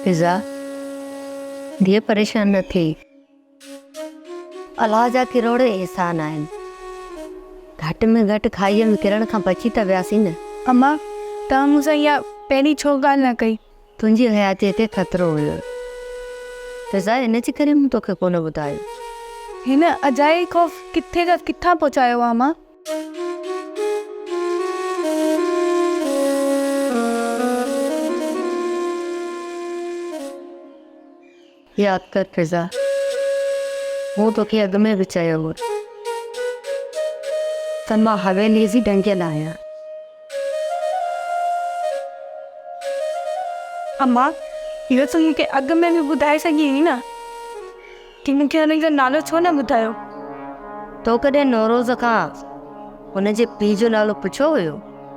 फिजा धीअ परेशान न थी। अलाह जा किरोड़े एहसान आहिनि। घटि में घटि खाईअ में किरण खां बची त वियासीं न। अम्मा तव्हां मूंसां इहा पहिरीं छो ॻाल्हि न कई? तुंहिंजी हयातीअ ते ख़तरो हुयो फिजा, इन जे करे मूं तोखे कोन ॿुधायो। हिन अजाई ख़ौफ़ किथे खां किथां पहुचायो आहे अम्मा? यादि कर फिजा, मूं तोखे अॻु में बि चयो हो त मां हवेली जी ढंगियल आहियां। अम्मा इहो तूं मूंखे अॻु में बि ॿुधाए सघी हुई न, कि मूंखे हुन जो नालो छो न ॿुधायो? तो कॾहिं नौरोज़ खां हुनजे पीउ जो नालो पुछियो हुयो?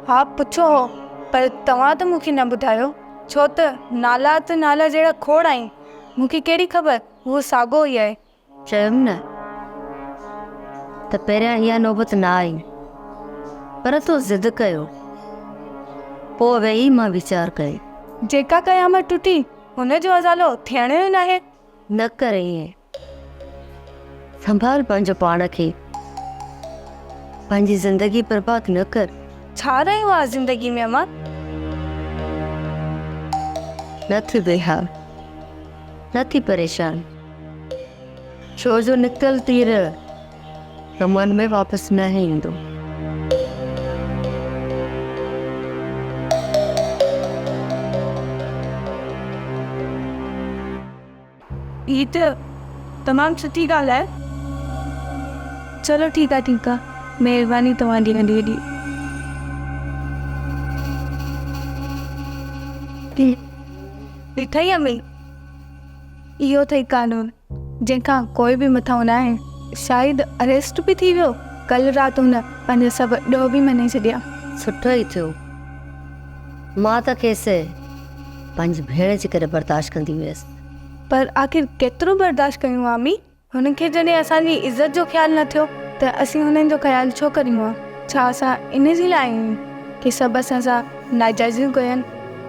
हा पुछो हो, पर तव्हां त मूंखे न ॿुधायो। छो त नाला जहिड़ा खोड़ आहिनि, मूंखे कहिड़ी ख़बर उहो साॻियो ई आहे। चयुमि न त पहिरियां इहा नौबत न आई, पर तूं ज़िद कयो, पोइ वेही मां वीचार कई। जेका क़यामत टुटी हुनजो अज़ालो थियण ई न आहे। न कर ईअं, संभाल पंहिंजो पाण खे, पंहिंजी ज़िंदगी बर्बाद न कर। छा रहियो आहे ज़िंदगी में अम्मा? न थी बेहाल, न थी परेशान, छो जो निकतल तीर मन में वापस न ईंदो। ये तो तमामु सुठी ॻाल्हि आहे। चलो ठीकु आहे, महिरबानी तव्हांजी वॾी वॾी। ॾिठई अम्मी, इहो अथई कानून जंहिंखां कोई बि मथां न आहे। शायदि अरेस्ट बि थी वियो। कल्ह राति हुन पंहिंजा सभु ॾोह बि मञी छॾिया। सुठो ई थियो, मां त खेसि पंहिंजी भेण जे करे बर्दाश्त कंदी हुयसि। पर आख़िर केतिरो बर्दाश्त कयूं आमी? हुनखे जॾहिं असांजी इज़त जो ख़्यालु न थियो त असीं हुननि जो ख़्यालु छो करियूं आहे? छा असां इन जे लाइ आहियूं कि सभु असां सां नाजाइज़ियूं कयनि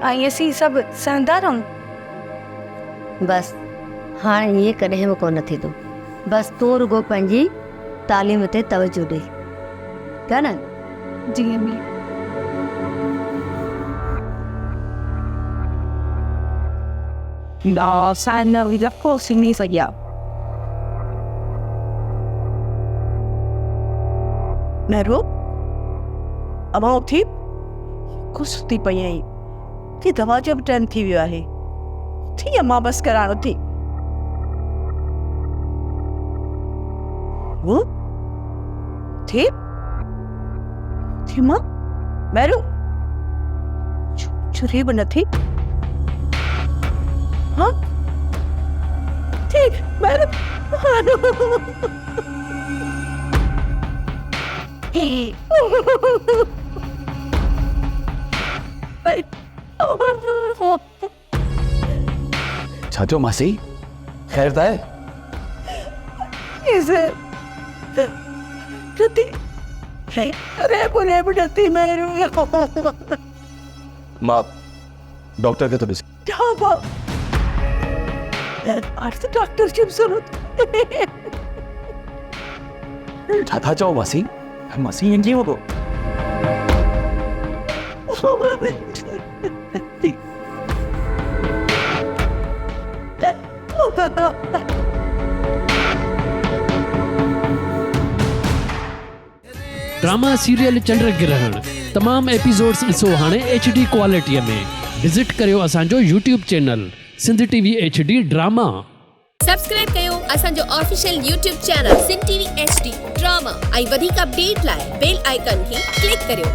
ऐं असीं सभु सहंदा रहूं? बसि हाणे ईअं कॾहिं बि कोन थींदो। बसि तूं रुगो पंहिंजी तालीम ते तवजो ॾे, क्या न? जी अम्मी। No, sana, of course, he needs a yeah. Nero? About him? कुछ पई आई कि दवा जो टाइम थी वियो आहे। थी मां बस कराणो थी। वो थी मां मैरू छुरी बन थी। हाँ ठीक मैरू छाचो मासी खैर था है? इसे प्रति अरे बोले प्रति मैरू माँ डॉक्टर के तो बिस हाँ बाप आज तो डॉक्टर की जरूरत था चाहो मासी मासी ये क्यों हो ड्रामा सीरियल चंद्र ग्रहण तमाम एपिसोड्स ॾिसो हाणे HD क्वालिटीअ में। विज़िट करियो असांजो YouTube channel Sindh TV HD drama. Subscribe कयो असांजो official YouTube channel Sindh TV HD drama ऐं वधीक अपडेट लाइ बेल आइकन खे क्लिक करियो।